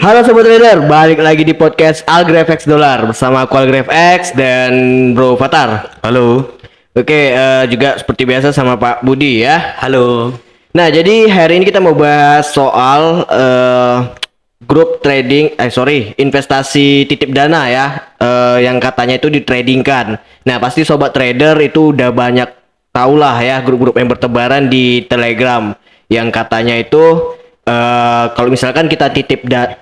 Halo Sobat Trader, balik lagi di podcast Algraf X Dollar bersama aku Algraf X dan Bro Fatar. Halo. Oke, juga seperti biasa sama Pak Budi ya. Halo. Nah, jadi hari ini kita mau bahas soal grup trading, investasi titip dana ya, yang katanya itu ditradingkan. Nah, pasti Sobat Trader itu udah banyak tahu lah ya grup-grup yang bertebaran di Telegram yang katanya itu kalau misalkan kita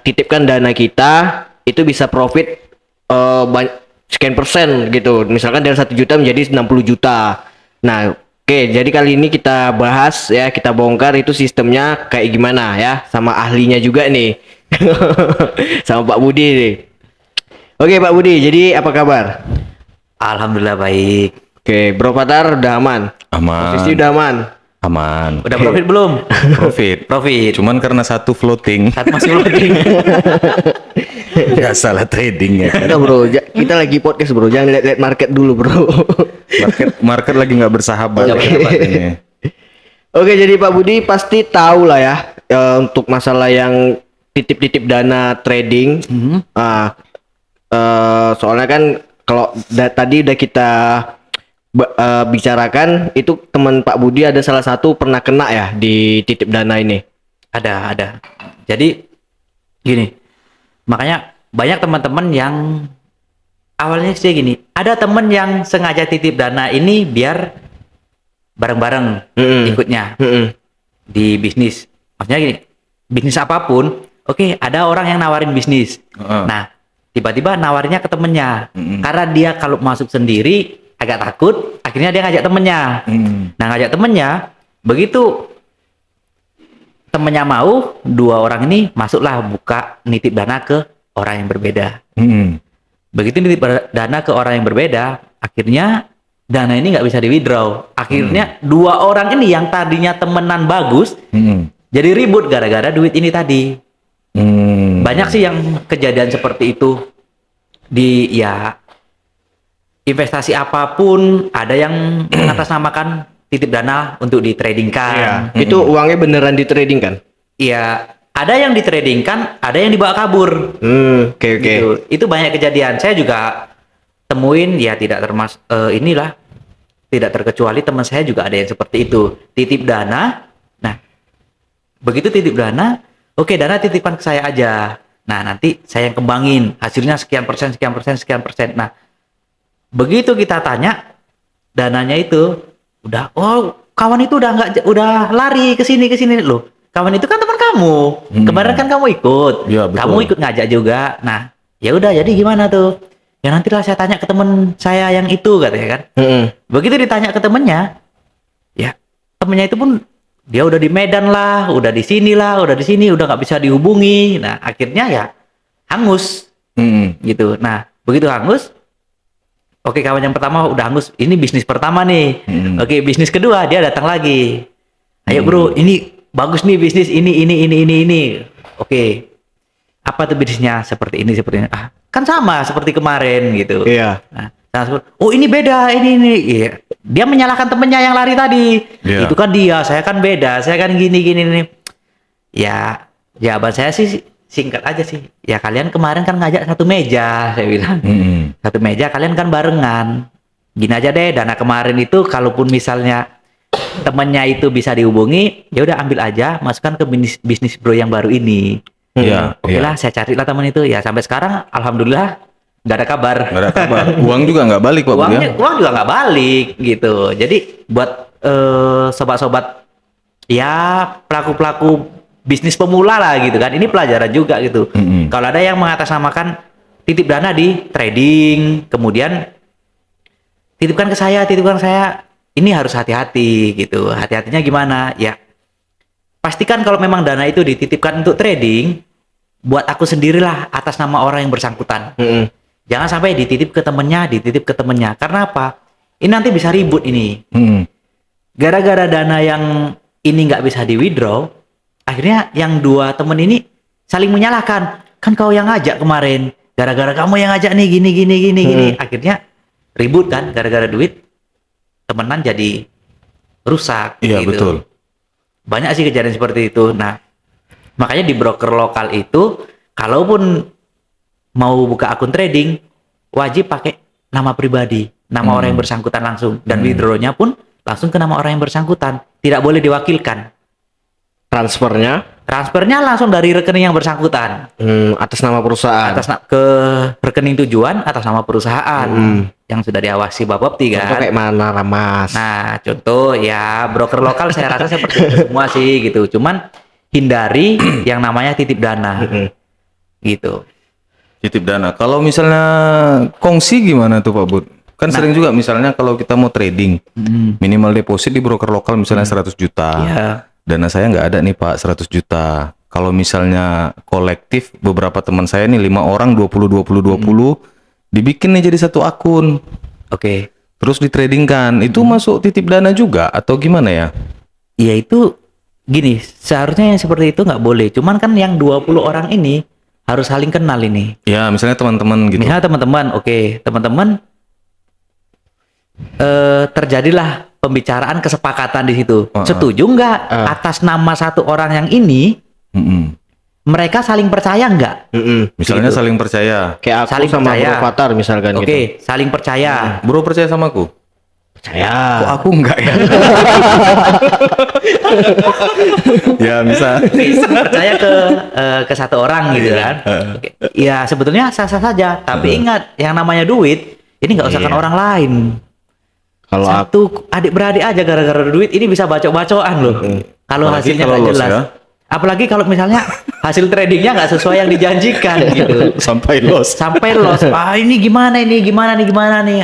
titipkan dana kita itu bisa profit sekian persen gitu. Misalkan dari 1 juta menjadi 60 juta. Nah, oke, jadi kali ini kita bahas ya, kita bongkar itu sistemnya kayak gimana ya, sama ahlinya juga nih. Sama Pak Budi nih. Oke, Pak Budi, jadi apa kabar? Alhamdulillah baik. Oke, Bro Fatar udah aman? Aman. Posisi udah aman? Aman. Udah profit belum? Profit. Profit. Cuman karena satu floating. Saat masih loading. Nggak salah trading ya. Enggak bro, kita lagi podcast bro, jangan lihat market dulu bro. Market lagi nggak bersahabat. Oke. Ini. Oke, jadi Pak Budi pasti tahu lah ya, untuk masalah yang titip-titip dana trading. Soalnya kan kalau tadi udah kita bicarakan, itu teman Pak Budi ada salah satu pernah kena ya di titip dana ini. Ada. Jadi gini, makanya banyak teman-teman yang awalnya sih gini, ada teman yang sengaja titip dana ini biar bareng-bareng ikutnya di bisnis. Maksudnya gini, bisnis apapun, oke, ada orang yang nawarin bisnis. Nah, tiba-tiba nawarnya ke temennya. Karena dia kalau masuk sendiri agak takut, akhirnya dia ngajak temennya. Nah, ngajak temennya, begitu temennya mau, dua orang ini masuklah buka nitip dana ke orang yang berbeda. Begitu nitip dana ke orang yang berbeda, akhirnya dana ini nggak bisa di withdraw. Akhirnya dua orang ini yang tadinya temenan bagus, jadi ribut gara-gara duit ini tadi. Banyak sih yang kejadian seperti itu di ya investasi apapun, ada yang mengatasnamakan titip dana untuk ditradingkan. Itu uangnya beneran di trading kan? Iya, ada yang ditradingkan, ada yang dibawa kabur. Oke. Gitu. Itu banyak kejadian. Saya juga temuin, ya tidak termasuk inilah, tidak terkecuali teman saya juga ada yang seperti itu. Titip dana. Nah, begitu titip dana, oke, dana titipkan ke saya aja. Nah, nanti saya yang kembangin, hasilnya sekian persen. Nah, begitu kita tanya, dananya itu udah, kawan itu udah lari ke sini loh. Kawan itu kan teman kamu. Kemarin kan kamu ikut. Ya, betul. Kamu ikut ngajak juga. Nah, ya udah, jadi gimana tuh? Ya nantilah saya tanya ke teman saya yang itu, katanya kan. Begitu ditanya ke temennya, ya temennya itu pun dia udah di Medan lah, udah di sini, udah nggak bisa dihubungi. Nah, akhirnya ya hangus. Gitu. Nah, begitu hangus, oke, kawan yang pertama udah hangus, ini bisnis pertama nih. Oke, bisnis kedua dia datang lagi. Ayo bro, ini bagus nih bisnis ini. Oke, apa tuh bisnisnya? Seperti ini. Ah, kan sama seperti kemarin gitu. Iya. Nah, oh ini beda, ini. Iya. Dia menyalahkan temennya yang lari tadi. Iya. Itu kan dia, saya kan beda, saya kan gini. Ya, jawaban saya sih singkat aja sih. Ya kalian kemarin kan ngajak satu meja, saya bilang. Satu meja, kalian kan barengan. Gini aja deh, dana kemarin itu kalaupun misalnya temennya itu bisa dihubungi, ya udah ambil aja, masukkan ke bisnis bro yang baru ini. Iya. Oke lah, saya carilah teman itu. Ya sampai sekarang alhamdulillah nggak ada kabar. Nggak ada kabar. Uang juga nggak balik Pak Budi ya? Uang juga nggak balik gitu. Jadi buat sobat-sobat ya pelaku-pelaku bisnis pemula lah gitu kan, ini pelajaran juga gitu. Kalau ada yang mengatasnamakan titip dana di trading, kemudian titipkan ke saya, ini harus hati-hati gitu. Hati-hatinya gimana? Ya pastikan kalau memang dana itu dititipkan untuk trading, buat aku sendirilah atas nama orang yang bersangkutan. Jangan sampai dititip ke temennya. Karena apa? Ini nanti bisa ribut ini. Gara-gara dana yang ini nggak bisa di withdraw, akhirnya yang dua temen ini saling menyalahkan. Kan kau yang ngajak kemarin, gara-gara kamu yang ngajak nih gini. Akhirnya ribut kan, gara-gara duit temenan jadi rusak. Iya, gitu. betul. Banyak sih kejadian seperti itu. Nah, makanya di broker lokal itu kalaupun mau buka akun trading, wajib pakai nama pribadi, nama orang yang bersangkutan langsung, dan withdrawnya pun langsung ke nama orang yang bersangkutan, tidak boleh diwakilkan. Transfernya langsung dari rekening yang bersangkutan, atas nama perusahaan. ke rekening tujuan atas nama perusahaan yang sudah diawasi Bapepti Contoh kan. kayak mana Ramas? Nah, contoh ya broker lokal saya rasa seperti itu semua sih gitu. Cuman hindari yang namanya titip dana. Gitu. Titip dana. Kalau misalnya kongsi gimana tuh Pak Bud? Kan sering juga misalnya kalau kita mau trading, minimal deposit di broker lokal misalnya 100 juta. Iya. Dana saya nggak ada nih Pak 100 juta. Kalau misalnya kolektif beberapa teman saya nih 5 orang 20 dibikin nih jadi satu akun. Oke. Terus ditradingkan. Itu masuk titip dana juga atau gimana ya? Ya itu gini, seharusnya yang seperti itu nggak boleh. Cuman kan yang 20 orang ini harus saling kenal ini. Ya, misalnya teman-teman gitu. Misalnya teman-teman, oke, teman-teman terjadilah pembicaraan kesepakatan di situ. Setuju nggak atas nama satu orang yang ini mereka saling percaya nggak? Misalnya saling percaya. Kayak aku Saling sama percaya. Bro Fatar misalkan gitu. Oke, saling percaya. Bro percaya sama aku? Percaya. Kok aku enggak ya? Ya bisa. Percaya ke satu orang gitu kan. Oke. Ya sebetulnya sah-sah saja, tapi ingat yang namanya duit ini nggak usahkan orang lain. Kalau aku Satu adik beradik aja gara-gara duit ini bisa bacok-bacokan loh. Kalau Apalagi hasilnya kalau nggak loss jelas. ya. Apalagi kalau misalnya hasil tradingnya nggak sesuai yang dijanjikan gitu. Sampai loss. Sampai loss. Ah ini gimana nih?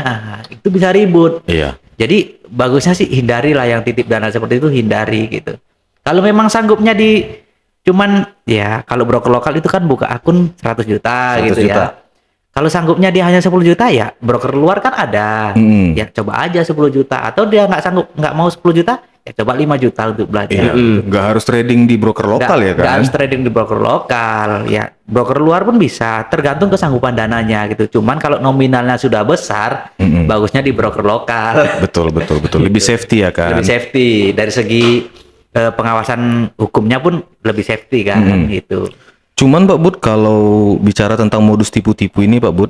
Ah, itu bisa ribut. Iya. Jadi bagusnya sih hindarilah yang titip dana seperti itu, hindari gitu. Kalau memang sanggupnya cuman ya kalau broker lokal itu kan buka akun 100 juta 100 gitu juta. ya. Kalau sanggupnya dia hanya 10 juta ya broker luar kan ada. Ya coba aja 10 juta atau dia nggak mau 10 juta ya coba 5 juta untuk belajar. Iya. Nggak harus trading di broker lokal ya Nggak kan? harus trading di broker lokal ya, broker luar pun bisa, tergantung kesanggupan dananya gitu. Cuman kalau nominalnya sudah besar, bagusnya di broker lokal. Betul. Lebih safety ya kan? Lebih safety dari segi pengawasan hukumnya pun lebih safety kan gitu. Cuman Pak Bud, kalau bicara tentang modus tipu-tipu ini Pak Bud,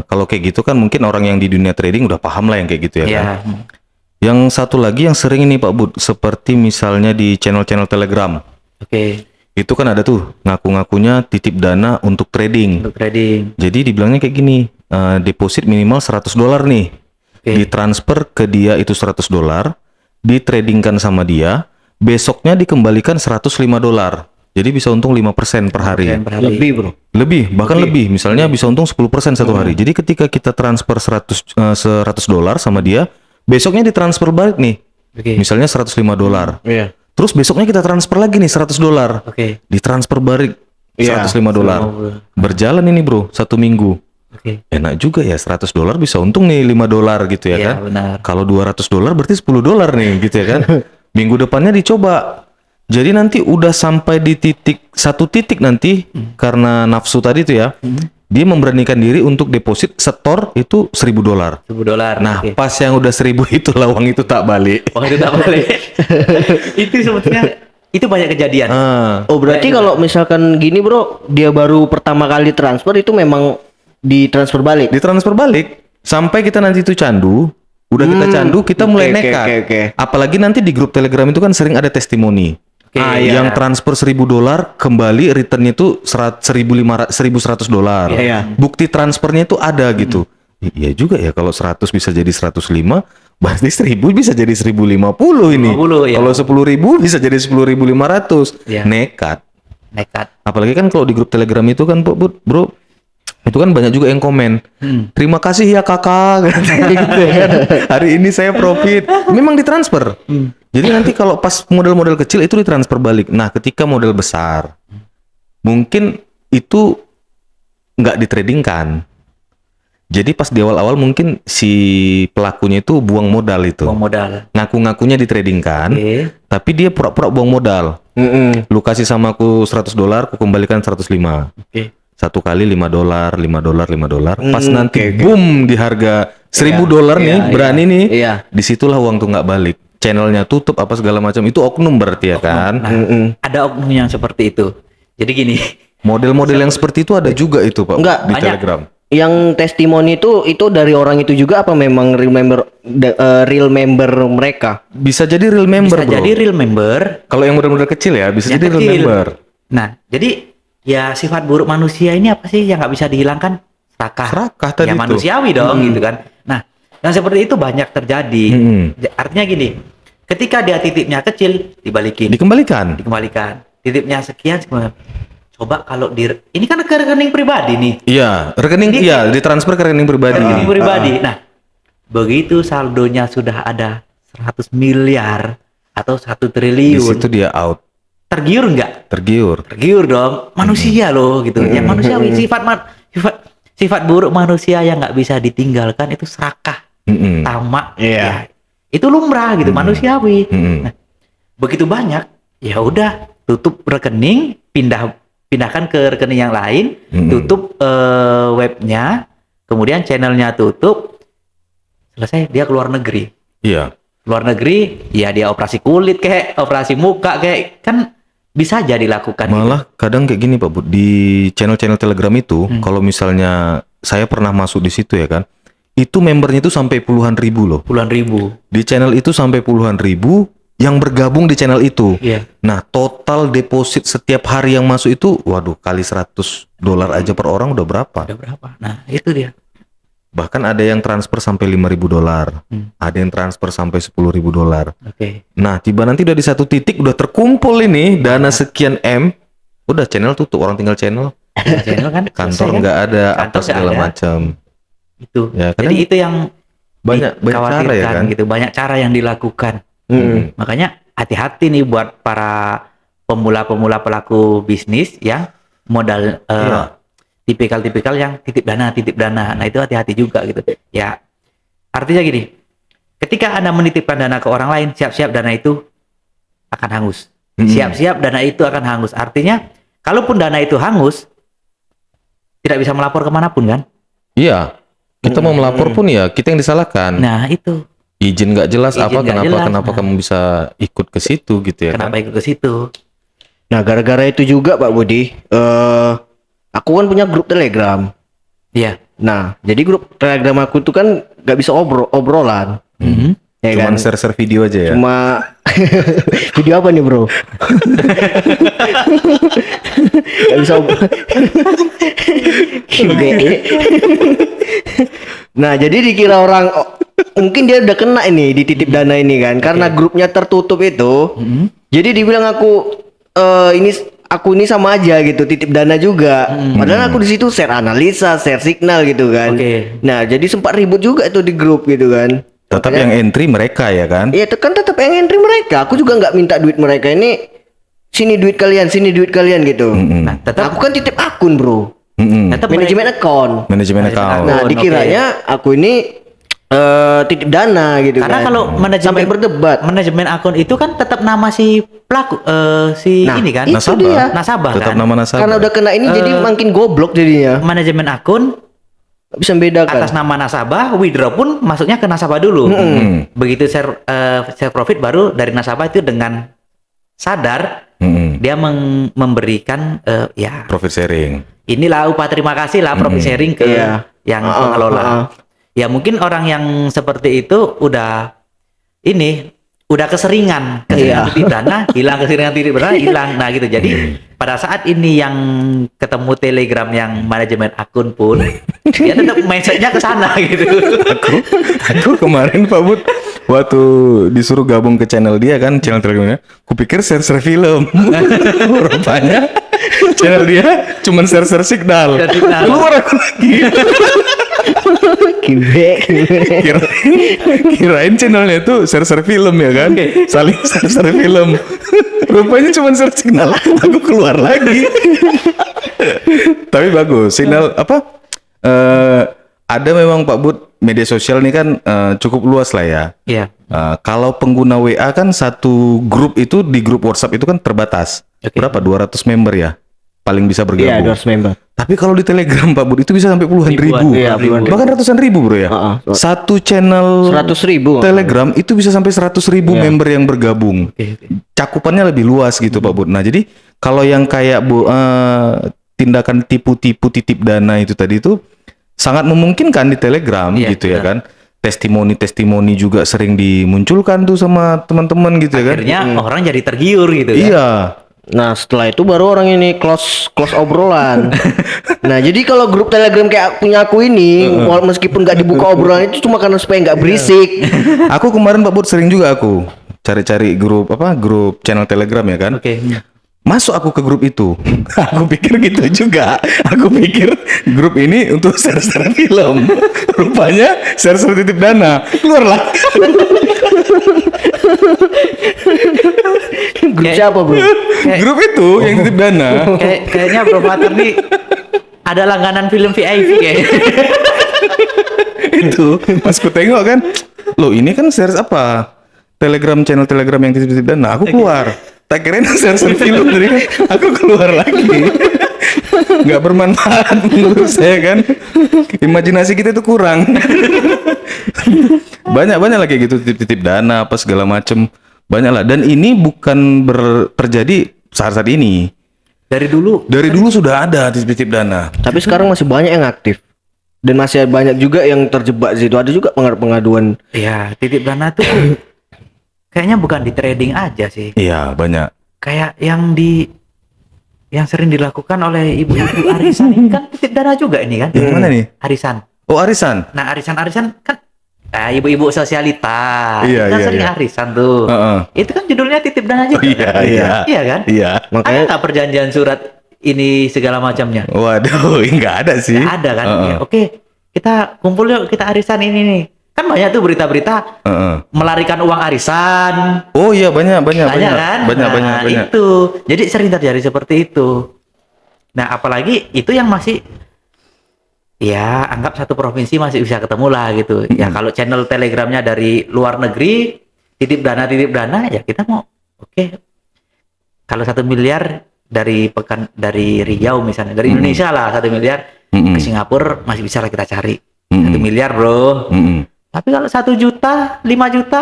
kalau kayak gitu kan mungkin orang yang di dunia trading udah paham lah yang kayak gitu ya kan? Ya, Yang satu lagi yang sering ini Pak Bud, seperti misalnya di channel-channel Telegram, oke. itu kan ada tuh ngaku-ngakunya titip dana untuk trading. Untuk trading. Jadi dibilangnya kayak gini, deposit minimal $100 nih, Oke. ditransfer ke dia itu $100, ditradingkan sama dia, besoknya dikembalikan $105. Jadi bisa untung 5% per hari. Per hari. lebih bro. Lebih, bahkan lebih. Misalnya bisa untung 10% satu hari. Jadi ketika kita transfer $100 sama dia, besoknya ditransfer balik nih. Oke. Misalnya $105. Iya. Terus besoknya kita transfer lagi nih $100. Oke. Ditransfer balik Iya. $105. Berjalan ini bro, 1 minggu. Oke. Enak juga ya, $100 bisa untung nih $5 gitu ya Iya, kan. benar. Kalau $200 berarti $10 nih gitu ya kan. Minggu depannya dicoba. Jadi nanti udah sampai di satu titik nanti karena nafsu tadi itu ya. Dia memberanikan diri untuk deposit setor itu $1.000. $10. Nah, oke. pas yang udah 1.000 itu lawang itu tak balik. Oh, itu tak boleh. Itu sebetulnya itu banyak kejadian. Ah, Oh berarti kalau misalkan gini bro, dia baru pertama kali transfer itu memang ditransfer balik. ditransfer balik sampai kita nanti itu candu. Udah kita candu, kita mulai oke, nekat. oke. Apalagi nanti di grup Telegram itu kan sering ada testimoni. Oke. Yang transfer $1.000 kembali returnnya itu $1.100. Iya. Bukti transfernya itu ada gitu. Iya juga ya, kalau 100 bisa jadi 105, berarti 1.000 bisa jadi 1.050 ini. 50, ya. Kalau 10.000 bisa jadi 10.500. Iya. Nekat. Nekat. Apalagi kan kalau di grup Telegram itu kan bro, itu kan banyak juga yang komen. Terima kasih ya kakak, gitu ya kan. Hari ini saya profit. Memang ditransfer. Jadi nanti kalau pas model-model kecil itu ditransfer balik. Nah, ketika model besar, mungkin itu nggak ditradingkan. Jadi pas di awal-awal mungkin si pelakunya itu buang modal itu. Uang modal. Ngaku-ngakunya ditradingkan, Oke. tapi dia pura-pura buang modal. Lu kasih sama aku $100, aku kembalikan 105. Oke. Satu kali $5, $5. Pas nanti oke. boom di harga $1.000 nih, iya, berani nih. Iya. Disitulah uang tuh nggak balik. Channelnya tutup apa segala macam. Itu oknum berarti ya kan? Nah, ada oknum yang seperti itu. Jadi gini, Model-model yang seperti itu ada juga itu Pak Enggak, di banyak. Telegram. Yang testimoni itu dari orang itu juga apa memang real member mereka? Bisa jadi real member, Bisa bro. jadi real member. Kalau yang benar-benar kecil ya, bisa yang jadi real kecil. member. Nah, jadi ya sifat buruk manusia ini apa sih yang nggak bisa dihilangkan? Serakah. Serakah tadi Ya tuh. manusiawi dong gitu kan. Nah, yang seperti itu banyak terjadi. Artinya gini, ketika dia titipnya kecil dibalikin, Dikembalikan. dikembalikan. Titipnya sekian, sekian. Coba kalau ini kan ke rekening pribadi nih. Iya, rekening Ini- iya ditransfer ke rekening pribadi. Rekening pribadi. Nah, begitu saldonya sudah ada 100 miliar atau 1 Di triliun, situ dia out, tergiur nggak? tergiur. Tergiur dong, manusia loh gitu. Yang manusiawi, sifat buruk manusia yang nggak bisa ditinggalkan itu serakah, Mm-mm. tamak. Iya. Ya, itu lumrah gitu, manusiawi. Mm-mm. Nah, begitu banyak, ya udah tutup rekening, pindahkan ke rekening yang lain, tutup webnya, kemudian channelnya tutup, selesai dia keluar negeri. Iya. Luar negeri, ya dia operasi kulit kayak, operasi muka kayak, kan bisa aja dilakukan. Malah kadang kayak gini Pak Bud, di channel-channel Telegram itu, kalau misalnya saya pernah masuk di situ ya kan, itu membernya itu sampai puluhan ribu loh. Puluhan ribu. Di channel itu sampai puluhan ribu yang bergabung di channel itu. Iya. Nah, total deposit setiap hari yang masuk itu, waduh, kali $100 aja per orang udah berapa? Udah berapa? Nah, itu dia. Bahkan ada yang transfer sampai $5.000, ada yang transfer sampai $10.000. Oke. Nah, tiba nanti udah di satu titik udah terkumpul ini dana sekian M, udah channel tutup, orang tinggal channel, Channel kan kantor selesai kan? nggak ada, Kantor apa segala nggak ada. macam. Itu. Ya, Jadi kadang itu yang banyak cara ya dikhawatirkan kan. gitu, banyak cara yang dilakukan. Mm-mm. Makanya hati-hati nih buat para pemula-pemula pelaku bisnis yang modal Iya. tipikal-tipikal yang titip dana. Nah, itu hati-hati juga gitu. Ya. Artinya gini, ketika Anda menitipkan dana ke orang lain, siap-siap dana itu akan hangus. Siap-siap dana itu akan hangus. Artinya, kalaupun dana itu hangus, tidak bisa melapor kemanapun kan? Iya, kita mau melapor pun ya kita yang disalahkan. Nah, itu. Izin nggak jelas Izin apa, nggak jelas, kenapa nah. kamu bisa ikut ke situ gitu ya Kenapa kan? ikut ke situ? Nah, gara-gara itu juga Pak Budi, aku kan punya grup Telegram. Iya. Nah, jadi grup Telegram aku tuh kan nggak bisa obrolan, ya Cuman kan? share-share video aja ya. Cuma video apa nih bro? Gak bisa Nah jadi dikira orang mungkin dia udah kena ini di titip dana ini kan, karena grupnya tertutup itu. Jadi dibilang aku ini sama aja gitu, titip dana juga. Padahal aku di situ share analisa, share signal gitu kan. Oke. Nah jadi sempat ribut juga itu di grup gitu kan. Tetap yang entry mereka ya kan? Iya, kan tetap yang entry mereka. Aku juga nggak minta duit mereka ini. Sini duit kalian gitu. Nah, tetap Aku kan titip akun, bro. tetap Manajemen account. Manajemen account. Nah, Akun, dikiranya aku ini titip dana gitu karena kan. kalau sampai berdebat. manajemen akun itu kan tetap nama si pelaku Nah, ini kan itu Nasabah. dia. nasabah Tetap kan. nama nasabah. Karena udah kena ini jadi makin goblok jadinya. Manajemen akun Nggak bisa membedakan. atas nama nasabah, withdraw pun masuknya ke nasabah dulu. Begitu share profit baru dari nasabah itu dengan sadar dia memberikan ya Profit sharing. inilah upah terima kasih lah profit sharing ke Iya. yang pengelola. Ya mungkin orang yang seperti itu udah keseringan titip dana, hilang keseringan titip dana, hilang. Nah gitu. Jadi pada saat ini yang ketemu Telegram yang manajemen akun pun dia tetap mindsetnya ke sana gitu. Aku kemarin Pak Bud waktu disuruh gabung ke channel dia kan, channel Telegramnya, kupikir share-share film. Rupanya channel dia cuman share-share signal. Share signal. Keluar aku lagi. Kirain channelnya itu share-share film ya kan, saling share-share film. Rupanya cuma share signal. Aku keluar lagi. Tapi bagus, signal apa? Ada memang Pak Bud, media sosial ini kan cukup luas lah ya. Iya. Kalau pengguna WA kan satu grup itu di grup WhatsApp itu kan terbatas. Oke. Berapa? 200 member ya? Paling bisa Iya, bergabung. 200 member. Tapi kalau di Telegram Pak Bud itu bisa sampai puluhan Ribuan, ribu. iya, puluhan ribu. Bahkan ratusan ribu bro ya. Satu channel 100.000. Telegram itu bisa sampai 100.000 member yang bergabung. Oke. Cakupannya lebih luas gitu Pak Bud. Nah jadi kalau yang kayak tindakan tipu-tipu titip dana itu tadi itu sangat memungkinkan di Telegram Iya, gitu ya benar. kan. Testimoni-testimoni juga sering dimunculkan tuh sama teman-teman gitu ya kan. Akhirnya orang jadi tergiur gitu kan. Iya. Nah setelah itu baru orang ini close obrolan. Nah jadi kalau grup Telegram kayak punya aku ini, meskipun nggak dibuka obrolan itu cuma karena supaya nggak berisik. Aku kemarin Pak Bud sering juga aku cari-cari grup channel Telegram ya kan. Oke. Masuk aku ke grup itu. Aku pikir gitu juga. Aku pikir grup ini untuk share-share film. Rupanya share-share titip dana. Keluarlah. Grup Kayak- siapa bro? Grup itu yang titip dana. Kayaknya Bro Fatur nih ada langganan film VIP kayaknya. Itu pas ku tengok kan, loh ini kan share apa? Channel Telegram yang titip dana. Aku keluar. Tak kirain share film tadi kan. Aku keluar lagi. Nggak bermanfaat menurut saya kan. Imajinasi kita itu kurang. Banyak lagi gitu titip dana apa segala macem. Banyak lah. Dan ini bukan terjadi saat ini. Dari dulu Dari dulu sudah ada titip dana. Tapi sekarang masih banyak yang aktif. Dan masih banyak juga yang terjebak di situ. Ada juga pengaduan. ya titip dana tuh kayaknya bukan di trading aja sih. Iya banyak. Kayak yang sering dilakukan oleh ibu-ibu arisan ini kan titip dana juga ini kan. Yang mana nih? Arisan. Oh arisan. Nah, arisan kan ibu-ibu sosialita. Iya, Kan iya, sering iya. arisan tuh. Heeh. Itu kan judulnya titip dana juga. Iya, kan? iya. Iya kan? Iya. Ada nggak perjanjian surat ini segala macamnya? Waduh, nggak ada sih. Nggak ada kan? Heeh. Ya, oke, kita kumpul yuk, kita arisan ini nih. Kan banyak tuh berita-berita Heeh. melarikan uang arisan. Oh iya banyak Banyak kan? banyak. Nah, itu. Jadi sering terjadi seperti itu. Nah, apalagi itu yang masih ya anggap satu provinsi masih bisa ketemu lah gitu. Ya kalau channel Telegramnya dari luar negeri titip dana ya kita mau oke. Kalau 1 miliar dari Riau misalnya, dari Indonesia lah 1 miliar ke Singapura masih bisa lah kita cari. 1 miliar bro. Tapi kalau 1 juta, 5 juta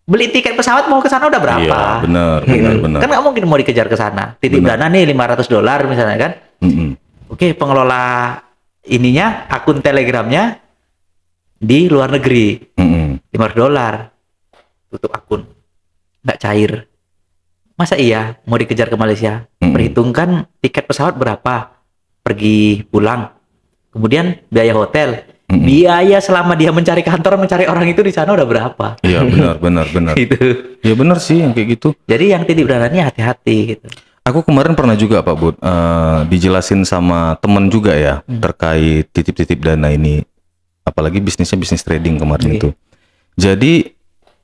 beli tiket pesawat mau ke sana udah berapa? Iya, benar, benar. Kan nggak mungkin mau dikejar ke sana. Titip dana nih $500 misalnya kan. Oke, pengelola ininya akun Telegramnya di luar negeri $500 tutup akun, nggak cair. Masa iya mau dikejar ke Malaysia? Perhitungkan tiket pesawat berapa pergi pulang, kemudian biaya hotel, biaya selama dia mencari kantor, mencari orang itu di sana udah berapa? Iya benar. Gitu. Ya benar sih yang kayak gitu. Jadi yang titip dana ini hati-hati gitu. Aku kemarin pernah juga Pak Bud dijelasin sama temen juga ya terkait titip-titip dana ini, apalagi bisnisnya bisnis trading kemarin itu. Jadi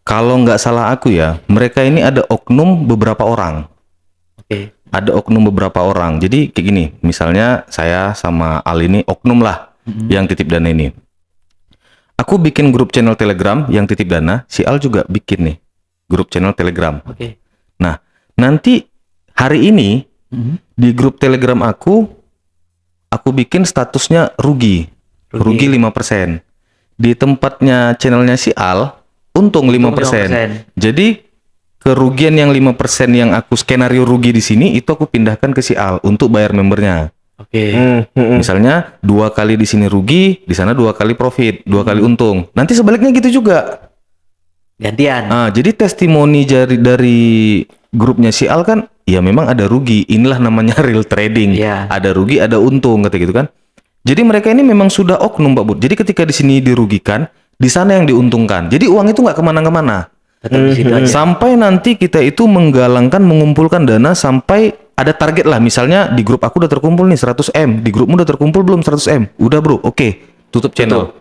kalau nggak salah aku ya, mereka ini ada oknum beberapa orang. Oke. Ada oknum beberapa orang. Jadi kayak gini, misalnya saya sama Al ini oknum lah yang titip dana ini. Aku bikin grup channel Telegram yang titip dana, si Al juga bikin nih grup channel Telegram. Oke. Nah, nanti hari ini di grup Telegram aku bikin statusnya rugi 5%. Di tempatnya channelnya si Al untung 5%. Jadi kerugian yang 5% yang aku skenario rugi di sini itu aku pindahkan ke si Al untuk bayar membernya. Oke. Misalnya 2 kali di sini rugi, di sana 2 kali profit, 2 kali untung. Nanti sebaliknya gitu juga. Gantian. Nah, jadi testimoni dari grupnya si Al kan, ya memang ada rugi. Inilah namanya real trading. Iya. Ada rugi, ada untung, kata gitu kan. Jadi mereka ini memang sudah oknum, Pak Bud. Jadi ketika di sini dirugikan, di sana yang diuntungkan. Jadi uang itu nggak kemana-kemana. Tetap di situ aja. Sampai nanti kita itu mengumpulkan dana sampai ada target lah. Misalnya di grup aku udah terkumpul nih 100M. Di grupmu udah terkumpul belum 100M? Udah bro, oke. Tutup channel.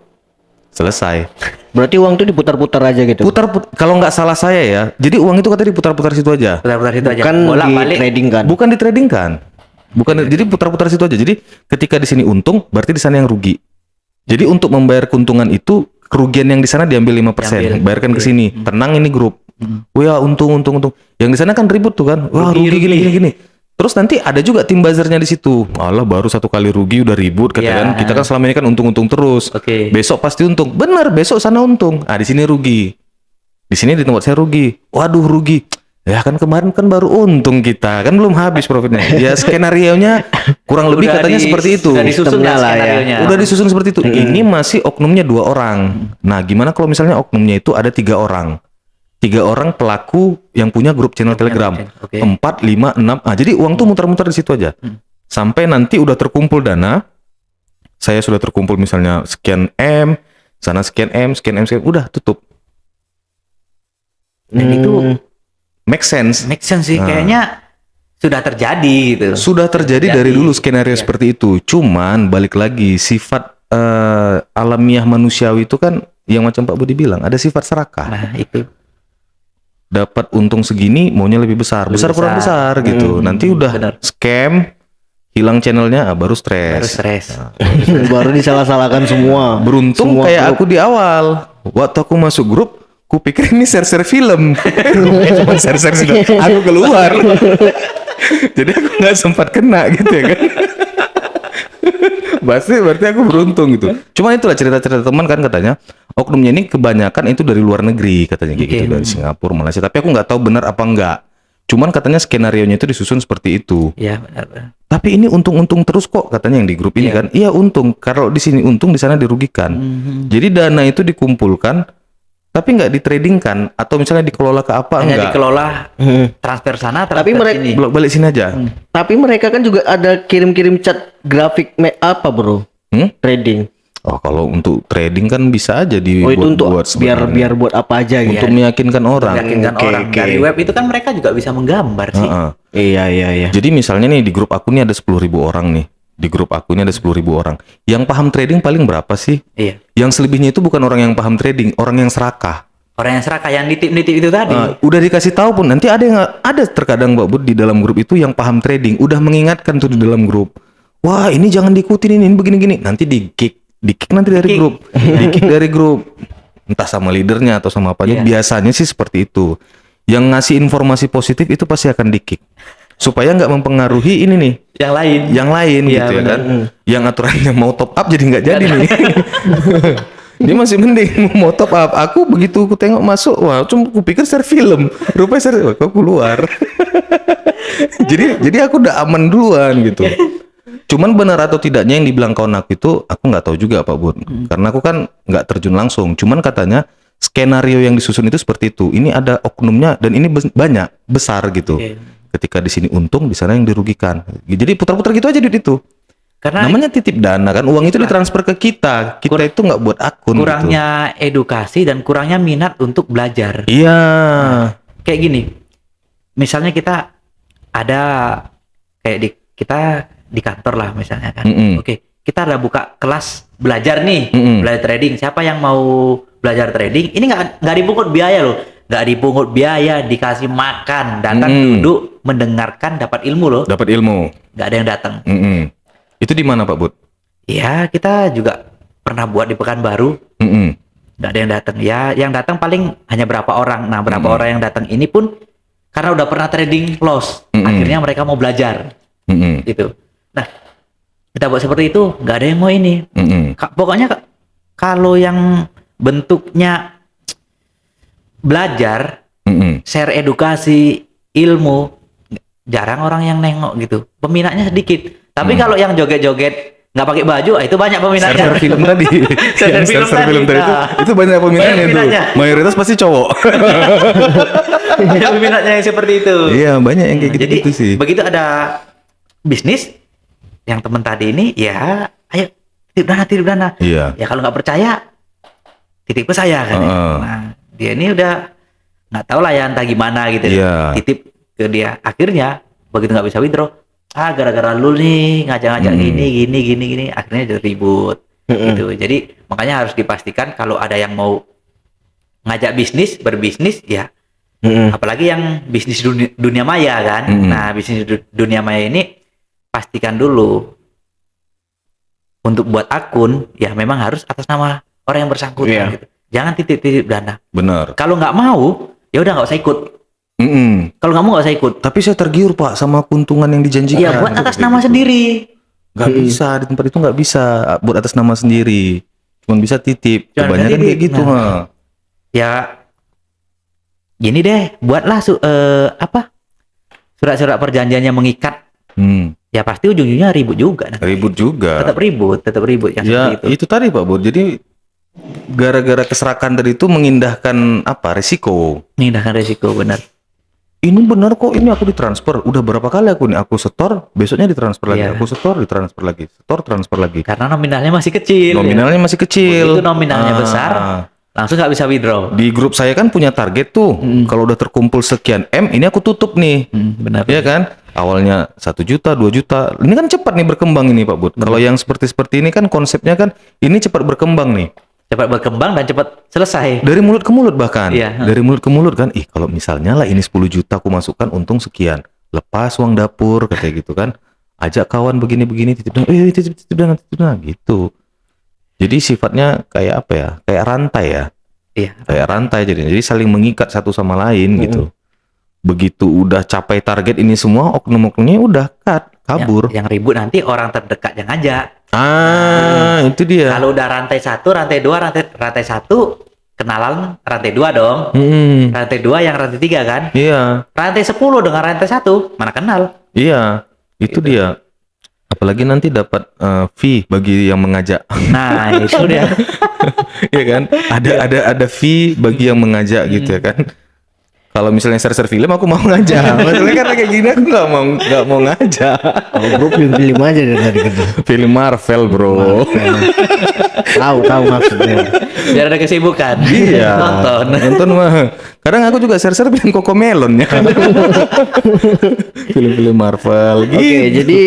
Selesai. Berarti uang itu diputar-putar aja gitu. Kalau nggak salah saya ya, jadi uang itu katanya diputar-putar situ aja. Putar-putar situ aja. Kan Bolak di balik. trading kan. Bukan di trading kan? Jadi putar-putar situ aja. Jadi ketika di sini untung, berarti di sana yang rugi. Jadi untuk membayar keuntungan itu, kerugian yang di sana diambil 5%, bayarkan ke sini. Tenang ini grup. Wah, untung. Yang di sana kan ribut tuh kan. Wah, rugi gini. Terus nanti ada juga tim buzzernya di situ. Alah, baru 1 kali rugi udah ribut katakan. Kita kan selama ini kan untung terus. Oke. Besok pasti untung. Benar, besok sana untung. Ah, di sini rugi. Di sini di tempat saya rugi. Waduh, rugi. Ya kan kemarin kan baru untung kita, kan belum habis profitnya. Ya skenarionya kurang lebih Udah katanya seperti itu. Sudah disusun Sistemnya lah lah ya. skenarionya. Udah disusun seperti itu. Ini masih oknumnya 2 orang. Nah, gimana kalau misalnya oknumnya itu ada 3 orang? 3 orang pelaku yang punya grup channel Telegram. Oke. 4, 5, 6. Ah, jadi uang tuh muter-muter di situ aja. Sampai nanti udah terkumpul dana. Saya sudah terkumpul misalnya sekian M, sana sekian M, sekian M, sekian, udah tutup. Dan itu Make sense. make sense sih, Nah. kayaknya sudah terjadi gitu. Sudah terjadi dari dulu skenario seperti itu. Cuman balik lagi sifat alamiah manusiawi itu kan yang macam Pak Budi bilang, ada sifat serakah. Nah, itu. Dapat untung segini maunya lebih besar, besar kurang besar gitu. Nanti udah benar. scam, hilang channelnya, baru Baru stres. stres. baru disalah-salahkan semua. Beruntung Semua kayak grup. aku di awal, waktu aku masuk grup, ku pikir ini share-share film. Rupanya cuma share-share film. Aku keluar. Jadi aku nggak sempat kena gitu ya kan. Berarti aku beruntung gitu. Cuma itulah cerita-cerita teman kan katanya oknumnya ini kebanyakan itu dari luar negeri katanya kayak gitu, dari Singapura, Malaysia. Tapi aku nggak tahu benar apa enggak. Cuman katanya skenarionya itu disusun seperti itu. Ya, benar. Tapi ini untung-untung terus kok katanya yang di grup ini kan. Iya untung. Kalau di sini untung, di sana dirugikan. Jadi dana itu dikumpulkan tapi nggak ditradingkan atau misalnya dikelola ke apa Hanya enggak. dikelola transfer sana, transfer Tapi mereka- sini. Blok balik sini aja. Tapi mereka kan juga ada kirim-kirim chat grafik apa bro? Trading. Oh kalau untuk trading kan bisa aja Oh itu untuk dibuat biar buat apa aja gitu. untuk meyakinkan orang. Meyakinkan Oke, orang oke. dari web itu kan mereka juga bisa menggambar sih. Heeh. Iya. Jadi misalnya nih di grup aku nih ada 10.000 orang nih. Di grup aku ini ada 10.000 orang. Yang paham trading paling berapa sih? Iya. Yang selebihnya itu bukan orang yang paham trading, orang yang serakah. Orang yang serakah yang nitip-nitip itu tadi. Udah dikasih tahu pun nanti ada terkadang Mbak Bud di dalam grup itu yang paham trading, udah mengingatkan tuh di dalam grup. Wah, ini jangan diikutin ini begini-gini. Nanti di-kick nanti dari Di-kick. grup. Di-kick dari grup. Entah sama leadernya atau sama apanya. Iya. Biasanya sih seperti itu. Yang ngasih informasi positif itu pasti akan di-kick. Supaya nggak mempengaruhi ini nih, Yang lain. Iya, gitu ya benar. kan. Yang aturannya mau top up jadi nggak jadi nih. Dia masih mending mau top up. Aku begitu aku tengok masuk, wah, cuma aku pikir share film. Rupanya share, wah, kok keluar. jadi aku udah aman duluan gitu. Cuman benar atau tidaknya yang dibilang kawan aku itu, aku nggak tahu juga Pak Bud. Karena aku kan nggak terjun langsung. Cuman katanya skenario yang disusun itu seperti itu. Ini ada oknumnya dan ini banyak besar gitu. Oke. Ketika di sini untung, di sana yang dirugikan. Jadi putar-putar gitu aja duit itu. Karena Namanya titip dana kan, uang itu ditransfer ke kita. Kita itu nggak buat akun. kurangnya edukasi dan kurangnya minat untuk belajar. Gitu. Iya. Kayak gini. Misalnya kita ada kayak kita di kantor lah misalnya kan. Oke, kita ada buka kelas belajar nih, belajar trading. Siapa yang mau belajar trading? Ini nggak dipungut biaya loh. Nggak dipungut biaya, dikasih makan, datang duduk, mendengarkan, dapat ilmu loh. Dapat ilmu. Nggak ada yang datang. Itu di mana Pak Bud? Ya, kita juga pernah buat di Pekanbaru. Nggak ada yang datang. Ya, yang datang paling hanya berapa orang. Nah, berapa orang yang datang ini pun karena udah pernah trading loss. Akhirnya mereka mau belajar. Gitu. Nah, kita buat seperti itu, nggak ada yang mau ini. Pokoknya kalau yang bentuknya belajar, share edukasi, ilmu, jarang orang yang nengok gitu. Peminatnya sedikit. Tapi kalau yang joget-joget nggak pakai baju, itu banyak peminatnya. Share film tadi. Share Yang film share film tadi. tadi Nah. itu banyak peminatnya itu. peminatnya. Mayoritas pasti cowok. Yang peminatnya yang seperti itu. Iya, banyak yang kayak Jadi gitu sih. begitu ada bisnis yang teman tadi ini, ya ayo titip dana. Iya. Ya kalau nggak percaya titip ke saya kan. Nah, dia ini udah nggak tahu lah ya entah gimana gitu. Iya. Titip ke dia. Akhirnya begitu nggak bisa withdraw, gara-gara lu nih ngajak-ngajak gini, akhirnya jadi ribut. Gitu. Jadi makanya harus dipastikan kalau ada yang mau ngajak berbisnis ya. Apalagi yang bisnis dunia maya kan. Nah, bisnis dunia maya ini pastikan dulu untuk buat akun ya memang harus atas nama orang yang bersangkutan gitu. Jangan titip dana. Benar. Kalau nggak mau ya udah nggak usah ikut. Kalau nggak mau nggak usah ikut. Tapi saya tergiur Pak sama keuntungan yang dijanjikan. Ya buat atas nama Gitu. sendiri. Nggak bisa di tempat itu, nggak bisa buat atas nama sendiri. Cuman bisa titip. Cuman bisa Kebanyakan kayak titip. gitu. Nah. Ya gini deh, buatlah surat-surat perjanjian yang mengikat. Ya pasti ujung-ujungnya ribut juga. Ribut juga. Tetap ribut yang Ya seperti itu tadi Pak Bud. Jadi gara-gara keserakan tadi itu mengindahkan risiko. mengindahkan resiko, benar. Ini benar kok, ini aku ditransfer. Udah berapa kali aku setor, besoknya ditransfer lagi. Iya. Aku setor, ditransfer lagi. Setor, transfer lagi. Karena nominalnya masih kecil. Nominalnya masih kecil. Begitu nominalnya besar, langsung nggak bisa withdraw. Di grup saya kan punya target tuh. Kalau udah terkumpul sekian M, ini aku tutup nih. Benar. Iya kan? Awalnya 1 juta, 2 juta. Ini kan cepat nih berkembang ini Pak Bud. Kalau yang seperti ini kan konsepnya kan ini cepat berkembang nih. Cepat berkembang dan cepat selesai. Dari mulut ke mulut bahkan. Iya. Dari mulut ke mulut kan. Kalau misalnya lah ini 10 juta aku masukkan untung sekian. Lepas uang dapur katanya gitu kan. Ajak kawan begini-begini titip dana gitu. Jadi sifatnya kayak apa ya? Kayak rantai ya. Iya. Kayak rantai jadi saling mengikat satu sama lain gitu. Begitu udah capai target ini semua, oknum-oknumnya udah kabur. Yang ribut nanti orang terdekat yang ngajak. Itu dia. Kalau udah rantai 1, rantai 2, rantai 1 kenalan rantai 2 dong. Rantai 2 yang rantai 3 kan? Iya. Rantai 10 dengan rantai 1 mana kenal? Iya, itu dia. Apalagi nanti dapat fee bagi yang mengajak. Nah, itu dia. Iya kan? Ada fee bagi yang mengajak gitu ya kan. Kalau misalnya share film aku mau ngajak. Masalahnya karena kayak gini aku nggak mau ngajak. Kalau grup film aja dari tadi kerja. Film Marvel, Bro. Tahu maksudnya. Biar ada kesibukan. Iya. Nonton mah. Kadang aku juga share film Cocomelon ya. Film-film Marvel. Oke, jadi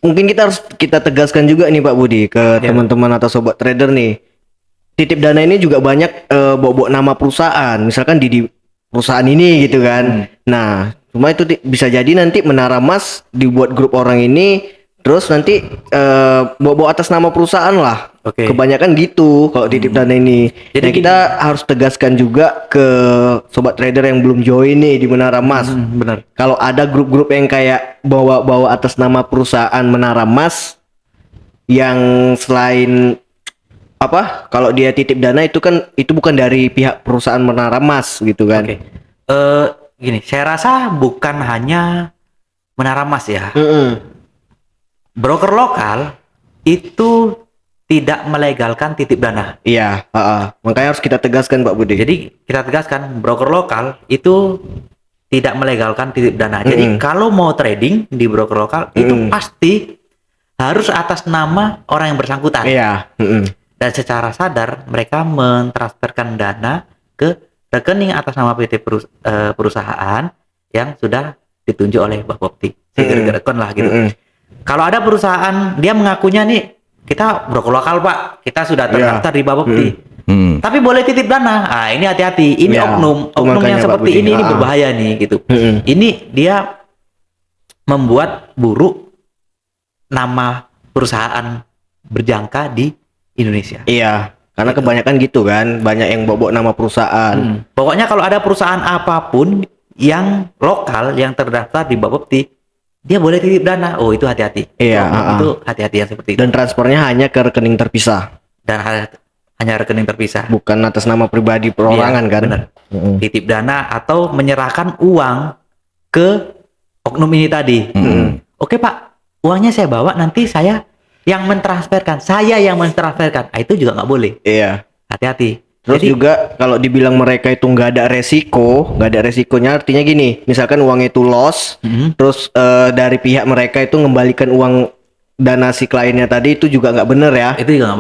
mungkin kita tegaskan juga nih Pak Budi ke teman-teman atau sobat trader nih. Titip dana ini juga banyak bawa nama perusahaan. Misalkan di perusahaan ini gitu kan. Nah, cuma itu bisa jadi nanti Menara Mas dibuat grup orang ini terus nanti bawa atas nama perusahaan lah. Oke. Kebanyakan gitu kalau titip dana ini. Jadi Jadi kita harus tegaskan juga ke sobat trader yang belum join nih di Menara Mas. Benar. Kalau ada grup-grup yang kayak bawa atas nama perusahaan Menara Mas yang selain kalau dia titip dana itu bukan dari pihak perusahaan Menara Mas gitu kan. Oke. Gini, saya rasa bukan hanya Menara Mas ya. Broker lokal itu tidak melegalkan titip dana. Iya, makanya harus kita tegaskan Pak Budi. Jadi kita tegaskan broker lokal itu tidak melegalkan titip dana. Jadi kalau mau trading di broker lokal itu pasti harus atas nama orang yang bersangkutan. Iya. Dan secara sadar mereka mentransferkan dana ke rekening atas nama PT perusahaan yang sudah ditunjuk oleh Bapepti. Rekon lah gitu. Kalau ada perusahaan dia mengakunya nih kita broker lokal Pak, kita sudah terdaftar di Bapepti. Tapi boleh titip dana. Ini hati-hati. Ini oknum yang seperti ini berbahaya nih gitu. Ini dia membuat buruk nama perusahaan berjangka di Indonesia. Iya, karena kebanyakan gitu kan, banyak yang bawa nama perusahaan. Pokoknya kalau ada perusahaan apapun yang lokal yang terdaftar di Bapepti, dia boleh titip dana. Oh, itu hati-hati. Iya, itu hati-hati yang seperti itu. Dan transfernya hanya ke rekening terpisah. Dan hanya rekening terpisah. Bukan atas nama pribadi perorangan kan? Benar. Titip dana atau menyerahkan uang ke oknum ini tadi. Oke Pak, uangnya saya bawa, nanti saya yang mentransferkan. Itu juga nggak boleh. Iya. Hati-hati. Terus juga kalau dibilang mereka itu nggak ada resikonya artinya gini, misalkan uangnya itu loss, terus dari pihak mereka itu mengembalikan uang dana si kliennya tadi itu juga nggak bener ya. Itu juga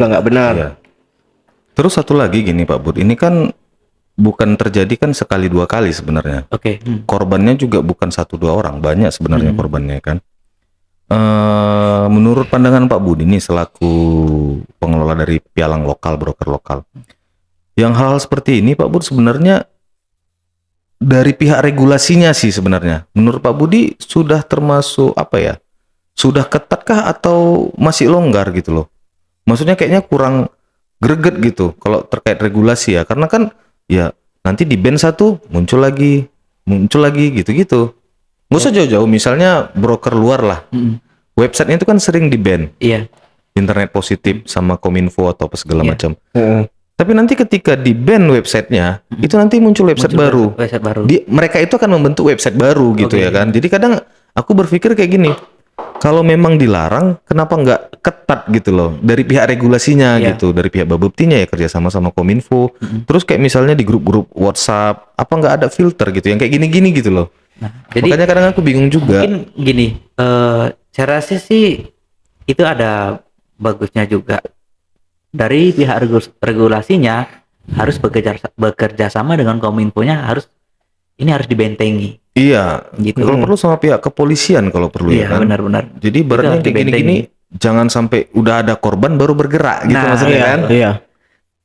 nggak benar. Iya. Terus satu lagi gini Pak Bud, ini kan bukan terjadi kan sekali dua kali sebenarnya. Oke. Korbannya juga bukan 1-2 orang, banyak sebenarnya korbannya kan. Menurut pandangan Pak Budi ini selaku pengelola dari pialang lokal, broker lokal, yang hal seperti ini Pak Budi sebenarnya dari pihak regulasinya sih sebenarnya, menurut Pak Budi sudah termasuk sudah ketatkah atau masih longgar gitu loh? Maksudnya kayaknya kurang greget gitu kalau terkait regulasi ya, karena kan ya nanti di ban satu muncul lagi gitu-gitu. Nggak usah jauh-jauh, misalnya broker luar lah. Websitenya itu kan sering di ban. Iya. Internet Positif sama Kominfo atau apa segala macam. Tapi nanti ketika di ban websitenya, itu nanti muncul website baru. Website baru. Mereka itu akan membentuk website baru gitu Oke. ya kan. Jadi kadang aku berpikir kayak gini, kalau memang dilarang, kenapa nggak ketat gitu loh dari pihak regulasinya Iya. gitu, dari pihak Bapeptinya ya kerjasama sama Kominfo. Terus kayak misalnya di grup-grup WhatsApp, apa nggak ada filter gitu yang kayak gini-gini gitu loh. Nah, jadi Makanya kadang aku bingung juga. mungkin gini, saya rasa sih itu ada bagusnya juga dari pihak regulasinya harus bekerja sama dengan Kominfo-nya ini harus dibentengi. Iya, Gitu. kalau perlu sama pihak kepolisian kalau perlu Iya, ya kan. benar-benar. Jadi Itu ibaratnya harus kayak gini-gini, jangan sampai udah ada korban baru bergerak gitu Nah, maksudnya iya. kan. Iya.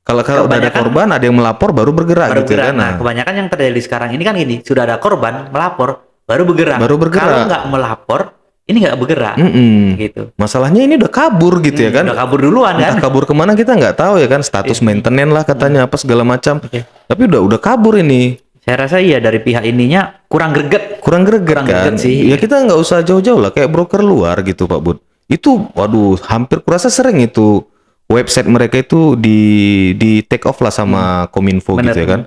Kalau udah ada Kebanyakan- korban, ada yang melapor baru bergerak Baru gitu bergerak. kan. Nah, kebanyakan yang terjadi sekarang ini kan gini, sudah ada korban melapor baru bergerak. Baru bergerak. Kalau nggak melapor, ini nggak bergerak. Mm-mm. Gitu. Masalahnya ini udah kabur gitu ya kan. Udah kabur duluan kan? Entah kabur kemana kita nggak tahu ya kan, status maintenance lah katanya apa segala macam. Oke. Tapi udah kabur ini. Saya rasa iya dari pihak ininya kurang greget. Kurang greget Kurang kan. greget sih. Ya kita nggak usah jauh-jauh lah kayak broker luar gitu Pak Bud. Itu waduh hampir kurasa sering itu website mereka itu di take off lah sama Kominfo Bener. gitu ya kan.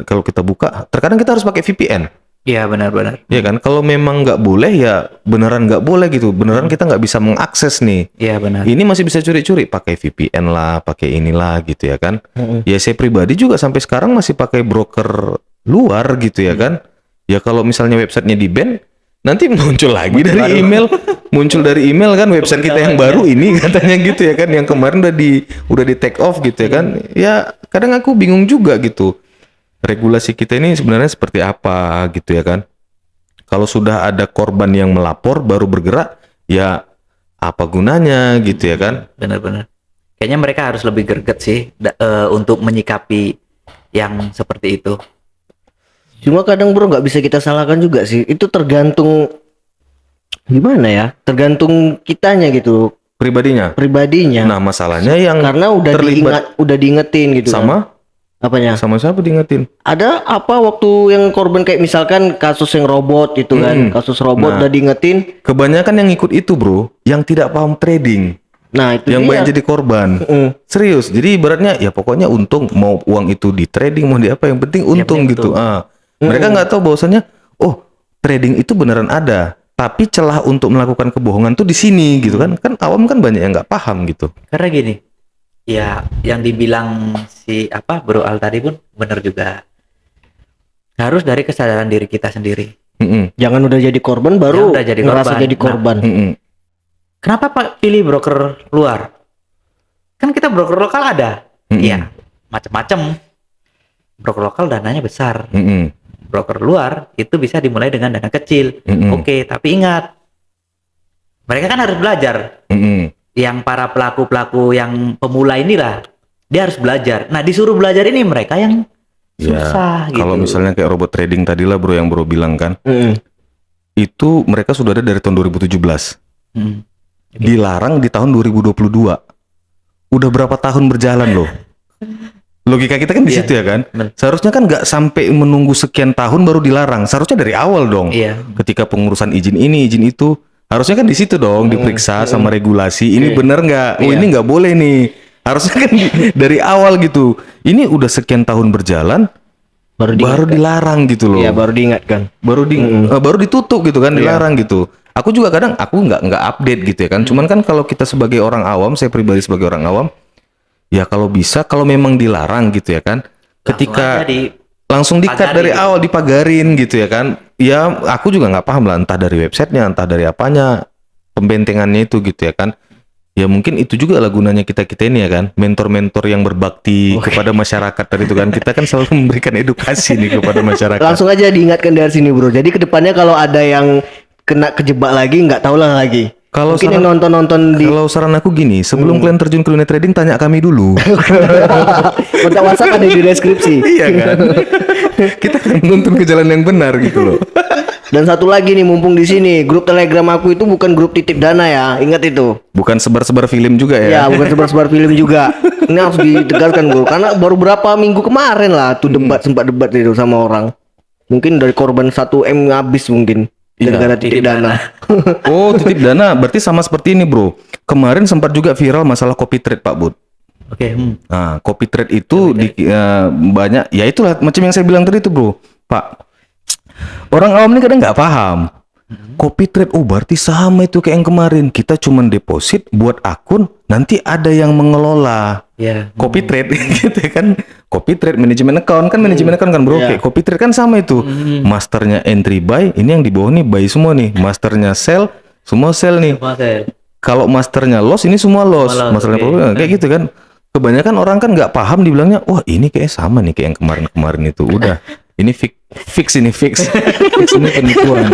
Kalau kita buka, terkadang kita harus pakai VPN. Iya benar-benar. Ya kan, kalau memang nggak boleh ya beneran nggak boleh gitu, beneran kita nggak bisa mengakses nih. Iya benar. Ini masih bisa curi-curi, pakai VPN lah, pakai inilah gitu ya kan. Ya saya pribadi juga sampai sekarang masih pakai broker luar gitu ya kan. Ya kalau misalnya websitenya di ban, nanti muncul lagi dari email, muncul dari email kan website kita yang baru ini katanya gitu ya kan, yang kemarin udah di take off gitu ya kan. Ya kadang aku bingung juga gitu. Regulasi kita ini sebenarnya seperti apa gitu ya kan. Kalau sudah ada korban yang melapor baru bergerak, ya apa gunanya gitu ya kan. Benar-benar. Kayaknya mereka harus lebih greget sih untuk menyikapi yang seperti itu. Cuma kadang bro nggak bisa kita salahkan juga sih. Itu tergantung gimana ya? Tergantung kitanya gitu, Pribadinya. pribadinya. Nah masalahnya yang Karena udah diingetin gitu kan. sama Apanya? sama siapa diingetin? Ada apa waktu yang korban kayak misalkan kasus yang robot gitu kan, kasus robot Nah. udah diingetin. Kebanyakan yang ikut itu bro, yang tidak paham trading, Nah itu yang dia. banyak jadi korban. Serius. Jadi ibaratnya ya pokoknya untung, mau uang itu di trading mau di apa, yang penting untung penting gitu. Mereka nggak tahu bahwasanya oh trading itu beneran ada, tapi celah untuk melakukan kebohongan tuh di sini gitu kan. Kan awam kan banyak yang nggak paham gitu. Karena gini, ya yang dibilang si Bro Al tadi pun benar juga. Harus dari kesadaran diri kita sendiri. Mm-mm. Jangan udah jadi korban baru Jangan udah jadi ngerasa korban. jadi korban. Mm-mm. Kenapa Pak pilih broker luar? Kan kita broker lokal ada. Iya, macam-macam. Broker lokal dananya besar. Mm-mm. Broker luar itu bisa dimulai dengan dana kecil. Oke, tapi ingat, mereka kan harus belajar. Mm-mm. Yang para pelaku-pelaku yang pemula inilah, dia harus belajar. Nah, disuruh belajar ini mereka yang susah gitu. Kalau misalnya kayak robot trading tadi lah bro yang bro bilang kan, itu mereka sudah ada dari tahun 2017. Hmm. Dilarang di tahun 2022. Udah berapa tahun berjalan loh. Logika kita kan di Iya, situ ya kan. bener. Seharusnya kan nggak sampai menunggu sekian tahun baru dilarang. Seharusnya dari awal dong. Iya. Ketika pengurusan izin ini, izin itu, harusnya kan di situ dong diperiksa sama regulasi. Ini bener nggak? Oh ini nggak boleh nih. Harusnya kan dari awal gitu. Ini udah sekian tahun berjalan, baru dilarang gitu loh. Iya baru diingatkan. Baru ditutup gitu kan, dilarang gitu. Aku juga kadang aku nggak update gitu ya kan. Cuman kan kalau kita sebagai orang awam, saya pribadi sebagai orang awam, ya kalau bisa kalau memang dilarang gitu ya kan, ketika langsung di-cut dari awal, dipagarin gitu ya kan. Ya aku juga nggak paham lah, entah dari websitenya, entah dari apanya, pembentengannya itu gitu ya kan. Ya mungkin itu juga lah gunanya kita-kita ini ya kan, mentor-mentor yang berbakti kepada masyarakat tadi itu kan. Kita kan selalu memberikan edukasi nih kepada masyarakat. Langsung aja diingatkan dari sini bro. Jadi kedepannya kalau ada yang kena kejebak lagi nggak tahu lah lagi. Kalau Mungkin yang nonton-nonton di Kalau saran aku gini, sebelum kalian terjun ke dunia trading, tanya kami dulu. kontak WhatsApp ada di deskripsi. Iya kan? Kita kan menuntun ke jalan yang benar gitu loh. Dan satu lagi nih mumpung di sini, grup Telegram aku itu bukan grup titip dana ya. Ingat itu. Bukan sebar-sebar film juga ya. Ya, bukan sebar-sebar film juga. Ini harus ditegaskan bro, karena baru berapa minggu kemarin lah tuh sempat debat itu sama orang. Mungkin dari korban 1M habis mungkin gara-gara titip dana. Oh, titip dana berarti sama seperti ini bro. Kemarin sempat juga viral masalah copy trade Pak Bud. Oke. Nah, copy trade itu banyak, ya itulah macam yang saya bilang tadi itu bro, Pak. Orang awam ini kadang nggak paham. Copy trade, oh berarti sama itu kayak yang kemarin. Kita cuman deposit buat akun, nanti ada yang mengelola. Ya. Copy trade gitu kan. Copy trade, manajemen account kan, manajemen account kan bro. Kayak copy trade kan sama itu. Masternya entry buy, ini yang di bawah nih buy semua nih. Masternya sell, semua sell nih. Kalau masternya loss, ini semua loss. Masternya profit, kayak gitu kan. Kebanyakan orang kan nggak paham, dibilangnya, wah ini kayak sama nih kayak yang kemarin-kemarin itu. Udah, ini fix ini ini penipuan.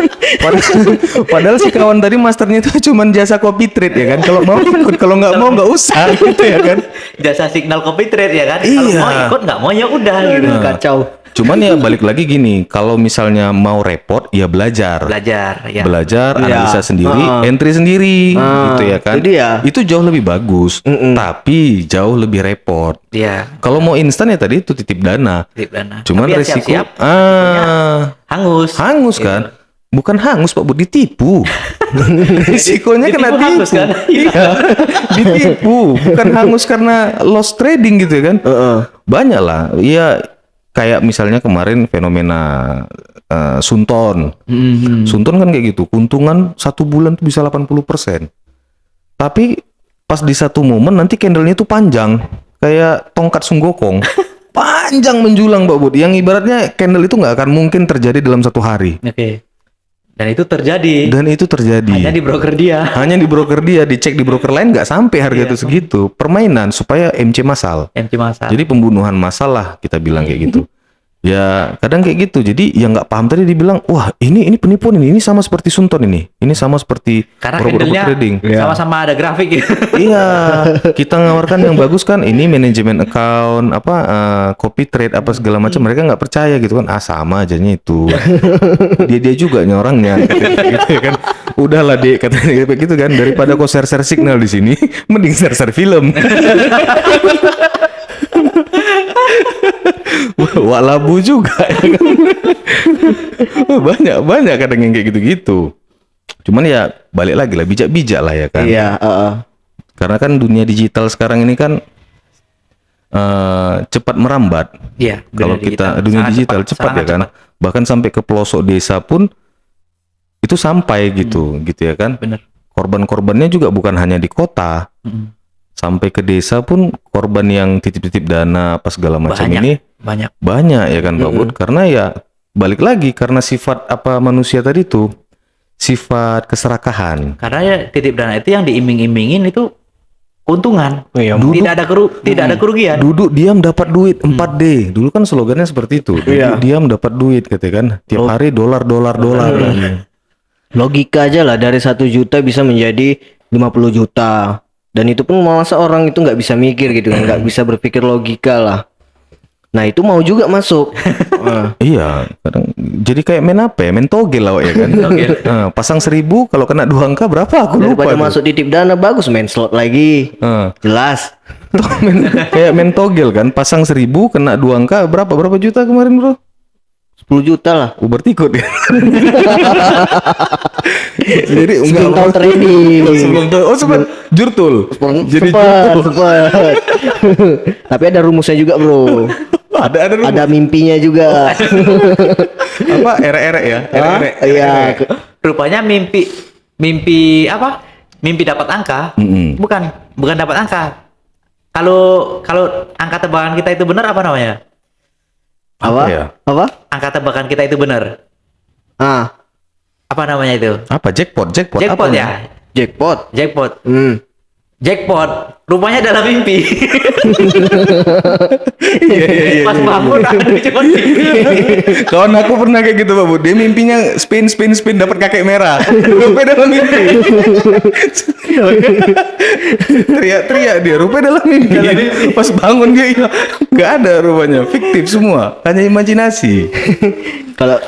Padahal si kawan tadi masternya itu cuma jasa copy trade ya kan. Kalau mau ikut, kalau nggak mau nggak usah gitu ya kan. Jasa signal copy trade ya kan. Iya. Kalau mau ikut, nggak mau ya udah gitu. Kacau. Cuman ya balik lagi gini, kalau misalnya mau repot ya belajar. Ya. Belajar, Iya. analisa sendiri, entry sendiri, gitu ya kan. Itu dia. Itu jauh lebih bagus, tapi jauh lebih repot. Iya. Kalau mau instan ya tadi itu titip dana. Titip dana. Cuman Tapi ya resiko siap-siap, hangus. hangus kan? Bukan hangus Pak, Bu, ditipu. Risikonya kena Ditipu hangus tipu. kan? Iya. Ditipu, bukan hangus karena loss trading gitu ya kan? Banyak lah. Iya, kayak misalnya kemarin fenomena Sunton. Sunton kan kayak gitu. Keuntungan 1 bulan tuh bisa 80%. Tapi pas di satu momen nanti candlenya tuh panjang, kayak tongkat sunggokong. Panjang menjulang Pak Bud. Yang ibaratnya candle itu nggak akan mungkin terjadi dalam 1 hari. Oke. Dan itu terjadi. Dan itu terjadi. Hanya di broker dia. Hanya di broker dia, dicek di broker lain nggak sampai harga itu segitu. Permainan supaya MC massal. MC massal. Jadi pembunuhan massal lah kita bilang kayak gitu. Ya kadang kayak gitu. Jadi yang nggak paham tadi dibilang, wah ini penipuan ini sama seperti Sunton ini sama seperti Karena robot candlenya trading. sama-sama ada grafik gitu. Iya, kita ngawarkan yang bagus kan, ini manajemen account, copy trade apa segala macam, mereka nggak percaya gitu kan, sama ajanya itu. dia juga nih orangnya, katanya gitu ya kan. Udahlah dek, katanya gitu kan, daripada kau share signal di sini, mending share film. Wah labu juga ya kan? banyak kadang yang kayak gitu-gitu. Cuman ya balik lagi lah, bijak-bijak lah ya kan. Iya, Karena kan dunia digital sekarang ini kan cepat merambat. Iya. Kalau kita dunia digital cepat ya kan. Bahkan sampai ke pelosok desa pun itu sampai gitu ya kan. Bener. Korban-korbannya juga bukan hanya di kota. Sampai ke desa pun korban yang titip-titip dana apa segala macam ini banyak ya kan Pak Bud. Karena ya balik lagi karena sifat apa manusia tadi tuh, sifat keserakahan. Karena ya titip dana itu yang diiming-imingin itu keuntungan. Iya, Tidak ada kerugian. Duduk diam dapat duit 4D. Dulu kan slogannya seperti itu. Duduk diam dapat duit katanya kan. Tiap hari dolar. Logika aja lah, dari 1 juta bisa menjadi 50 juta. Dan itu pun masa orang itu nggak bisa mikir gitu kan, nggak bisa berpikir logika lah. Nah itu mau juga masuk. Iya, kadang jadi kayak main apa ya? Main togel lah ya kan. Pasang 1000, kalau kena 2 angka berapa? Aku lupa. Daripada masuk titip dana, bagus main slot lagi. Jelas. Kayak main togel kan, pasang 1000 kena 2 angka berapa juta kemarin bro? 10 juta lah. Uber tikut ya. Jadi Sebelum tahun trading. Sebelum tahun. Oh sempat jurtul. Jadi Sempat. Tapi ada rumusnya juga bro. Ada rumus. Ada mimpinya juga. Apa erek-erek ya? Erek-erek. Iya. Rupanya mimpi apa? Mimpi dapat angka. Bukan dapat angka. Kalau angka tebakan kita itu benar apa namanya? Apa? Ya? Apa? Angka tebakan kita itu benar. Apa namanya itu? Apa jackpot Jackpot apa ya. Jackpot. Jackpot. Rupanya dalam mimpi. Iya. Pas bangun cuma mimpi. Kawan aku pernah kayak gitu Pak Bu. Dia mimpinya spin dapat kakek merah. Rupanya dalam mimpi. Teriak-teriak dia. Rupanya dalam mimpi. Pas bangun dia nggak ada rupanya. Fiktif semua. Hanya imajinasi.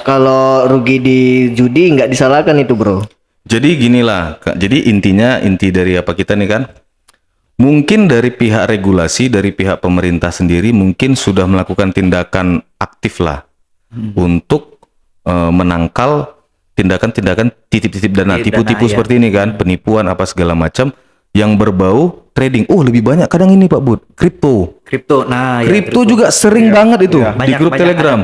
Kalau rugi di judi nggak disalahkan itu bro. Jadi ginilah. Jadi inti dari apa kita nih kan? Mungkin dari pihak regulasi, dari pihak pemerintah sendiri mungkin sudah melakukan tindakan aktif lah untuk menangkal tindakan-tindakan titip-titip dana, tipu-tipu seperti ini kan, penipuan apa segala macam. yang berbau trading. Oh, lebih banyak kadang ini Pak Bud, kripto. Kripto. Nah, ya, Kripto juga sering banget itu di Banyak- grup banyak Telegram.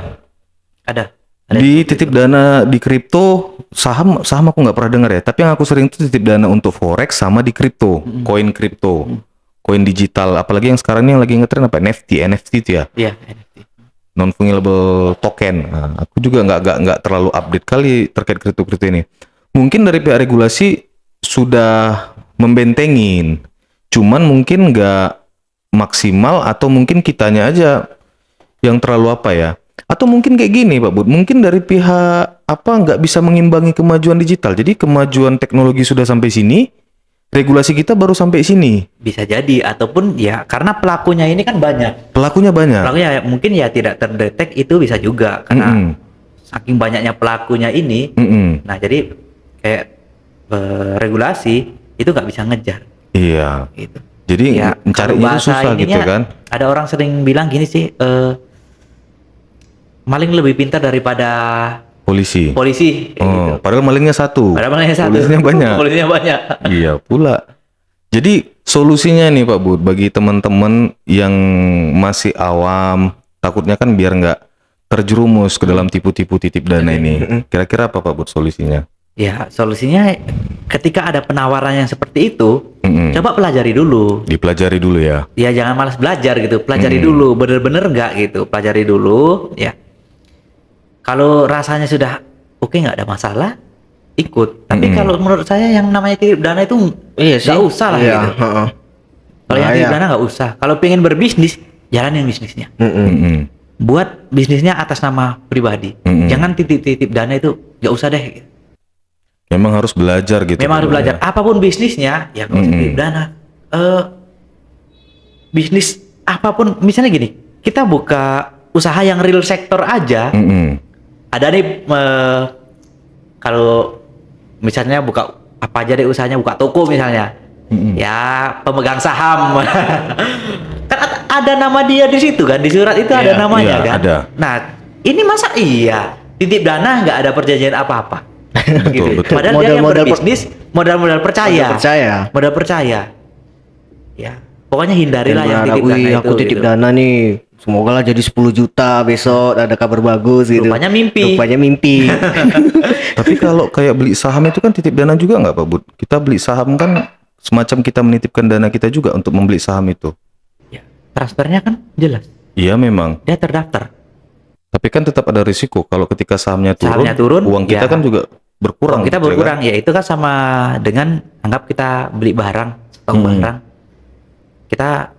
Ada. Di titip dana di kripto, saham aku nggak pernah dengar ya. Tapi yang aku sering itu titip dana untuk forex sama di kripto, koin kripto, koin digital. Apalagi yang sekarang ini yang lagi ngetren apa NFT itu ya, Iya, NFT. non fungible token. Nah, aku juga nggak terlalu update kali terkait kripto ini. Mungkin dari pihak regulasi sudah membentengin, cuman mungkin nggak maksimal atau mungkin kitanya aja yang terlalu apa ya? Atau mungkin kayak gini Pak Bud, mungkin dari pihak apa nggak bisa mengimbangi kemajuan digital. Jadi kemajuan teknologi sudah sampai sini, regulasi kita baru sampai sini. Bisa jadi ataupun ya karena pelakunya ini kan banyak. Pelakunya banyak. Pelakunya mungkin ya tidak terdetek itu bisa juga karena Mm-mm. saking banyaknya pelakunya ini. Mm-mm. Nah, jadi kayak regulasi itu nggak bisa ngejar Iya. gitu. Jadi Ya, mencarinya kalau itu bahasa susah gitu ininya, kan. Ada orang sering bilang gini sih, maling lebih pintar daripada Polisi. polisi kayak gitu. Oh, padahal malingnya satu. Padahal malingnya satu. Polisinya banyak. Polisinya banyak. Iya pula. Jadi solusinya nih Pak Bud, bagi teman-teman yang masih awam, takutnya kan biar nggak terjerumus ke dalam tipu-tipu titip dana ini. Kira-kira apa Pak Bud solusinya? Ya, solusinya ketika ada penawaran yang seperti itu, Mm-mm. coba pelajari dulu. Dipelajari dulu ya. Ya jangan malas belajar gitu, pelajari dulu, bener-bener nggak gitu, pelajari dulu, ya. Kalau rasanya sudah oke nggak ada masalah, ikut. Tapi kalau menurut saya yang namanya titip dana itu Iya sih. nggak usah lah Iya, gitu. heeh. Kalau yang Nah, titip iya. dana nggak usah. Kalau pengen berbisnis, jalanin bisnisnya. Mm-mm. Mm-mm. Buat bisnisnya atas nama pribadi. Jangan titip-titip dana itu nggak usah deh. Gitu. Memang harus belajar gitu. Memang Pak harus Bud, belajar. ya. Apapun bisnisnya, ya nggak usah titip dana. Bisnis apapun, misalnya gini, kita buka usaha yang real sektor aja. Mm-mm. Ada nih kalau misalnya buka apa aja deh usahanya, buka toko misalnya. Ya pemegang saham. Kan ada nama dia di situ kan, di surat itu ada Iya, namanya iya, kan. ada. Nah, ini masa iya titip dana nggak ada perjanjian apa-apa. Gitu. betul. Padahal dia yang Modal-modal berbisnis modal-modal percaya. Modal percaya. Percaya. Ya, pokoknya hindarilah yang berharap, titip dana "Wih, itu. aku titip gitu. dana nih. Semoga lah jadi 10 juta besok ada kabar bagus gitu." Rupanya mimpi. Rupanya mimpi. Tapi kalau kayak beli saham itu kan titip dana juga nggak Pak Bud? Kita beli saham kan semacam kita menitipkan dana kita juga untuk membeli saham itu. Ya, transfernya kan jelas. Iya memang. Dia terdaftar. Tapi kan tetap ada risiko kalau ketika sahamnya Sahamnya turun, uang kita ya. kan juga berkurang. Uang kita gitu ya kan? berkurang, ya itu kan sama dengan anggap kita beli barang, stok barang. Kita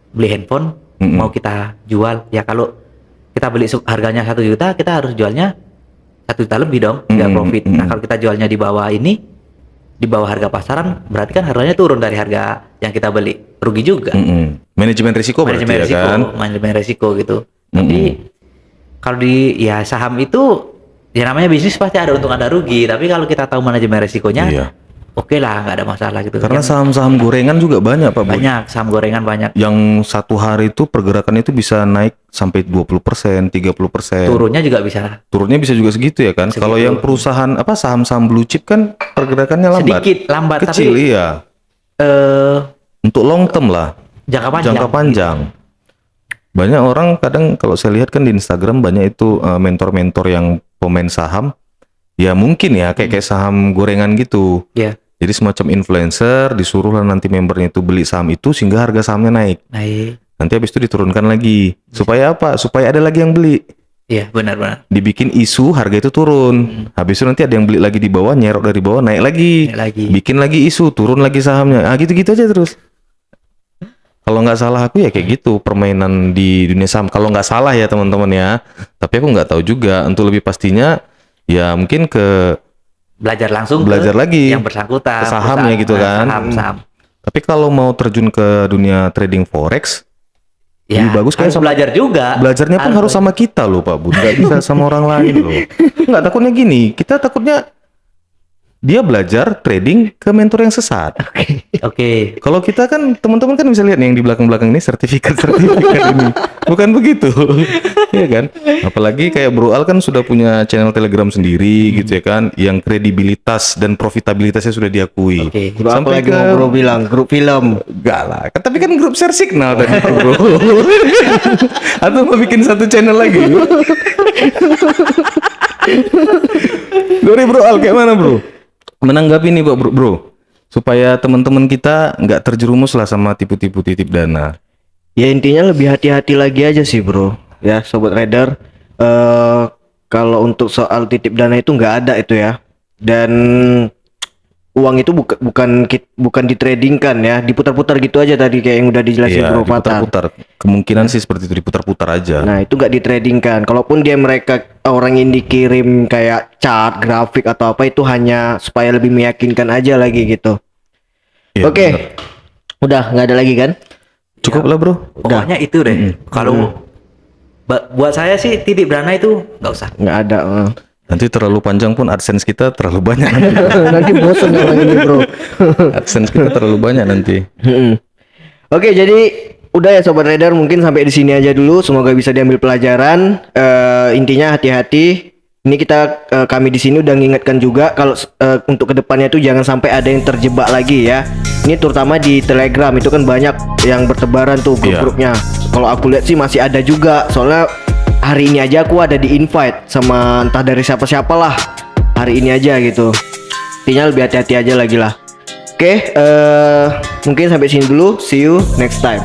beli handphone, mau kita jual, ya kalau kita beli harganya 1 juta, kita harus jualnya 1 juta lebih dong, biar profit. Nah kalau kita jualnya di bawah ini, di bawah harga pasaran, berarti kan harganya turun dari harga yang kita beli, rugi juga. Manajemen risiko berarti Manajemen ya resiko, kan? manajemen resiko gitu. Tapi kalau di ya saham itu ya namanya bisnis pasti ada untung ada rugi. Tapi kalau kita tahu manajemen resikonya, Iya. oke lah, nggak ada masalah gitu. Karena Yang saham-saham gorengan juga banyak Pak Bud. banyak saham gorengan banyak. Yang satu hari itu pergerakan itu bisa naik sampai 20%, 30%. Turunnya juga bisa Turunnya bisa juga segitu ya kan? Kalau yang perusahaan apa saham-saham blue chip kan pergerakannya lambat. sedikit lambat, Kecil tapi iya. eh, Untuk long term lah. jangka panjang. Jangka panjang. Banyak orang kadang kalau saya lihat kan di Instagram banyak itu mentor-mentor yang pemain saham. Ya mungkin ya kayak saham gorengan gitu. Ya, Jadi semacam influencer disuruh lah nanti membernya itu beli saham itu sehingga harga sahamnya naik. naik. Nanti habis itu diturunkan lagi. Supaya apa? Supaya ada lagi yang beli. Iya, benar-benar. Dibikin isu harga itu turun. Habis itu nanti ada yang beli lagi di bawah, nyerok dari bawah naik lagi. Naik lagi. Bikin lagi isu, turun lagi sahamnya. Ah gitu-gitu aja terus. Kalau nggak salah aku ya kayak gitu permainan di dunia saham. Kalau nggak salah ya teman-teman ya. Tapi aku nggak tahu juga. Untuk lebih pastinya ya mungkin ke Belajar langsung Belajar ke lagi. yang bersangkutan, Ke sahamnya perusahaan. gitu kan. Saham. Tapi kalau mau terjun ke dunia trading forex, Ya, lebih bagus kayak harus sama belajar juga. belajarnya pun harus sama kita loh Pak Bud. Nggak bisa sama orang lain loh. Nggak takutnya gini. Kita takutnya dia belajar trading ke mentor yang sesat. Oke. Kalau kita kan teman-teman kan bisa lihat nih yang di belakang-belakang ini sertifikat ini. Bukan begitu. Iya kan? Apalagi kayak Bro Al kan sudah punya channel Telegram sendiri gitu ya kan, yang kredibilitas dan profitabilitasnya sudah diakui. Oke. Bro, apa lagi mau bro bilang grup film? Enggak lah, kan, tapi kan grup share signal tadi Bro. Atau mau bikin satu channel lagi? Dari Bro Al kayak mana Bro? Menanggapi nih bro, supaya teman-teman kita nggak terjerumus lah sama tipu-tipu titip dana. Ya intinya lebih hati-hati lagi aja sih bro. Ya sobat trader, kalau untuk soal titip dana itu nggak ada itu ya. Dan uang itu bukan ditradingkan ya, diputar-putar gitu aja tadi kayak yang udah dijelasin Iya, bro Fatar. diputar-putar. Kemungkinan sih seperti itu, diputar-putar aja. Nah itu nggak ditradingkan. Kalaupun mereka orang ini dikirim kayak chart, grafik atau apa, itu hanya supaya lebih meyakinkan aja lagi gitu. Iya, Oke, benar. udah nggak ada lagi kan? Cukup lah bro. Pokoknya itu deh. Kalau buat saya sih titip dana itu nggak usah. Nggak ada. Nanti terlalu panjang pun AdSense kita terlalu banyak. Nanti bosan orang ini bro. AdSense kita terlalu banyak nanti. Oke, jadi udah ya sobat trader, mungkin sampai di sini aja dulu. Semoga bisa diambil pelajaran. Intinya hati-hati. Ini kami di sini udah ngingetkan juga kalau untuk kedepannya itu jangan sampai ada yang terjebak lagi ya. Ini terutama di Telegram itu kan banyak yang bertebaran tuh grup-grupnya. Kalau aku lihat sih masih ada juga. Soalnya hari ini aja aku ada di invite sama entah dari siapa-siapa lah. Hari ini aja gitu. Intinya lebih hati-hati aja lagi lah. Oke, mungkin sampai sini dulu. See you next time.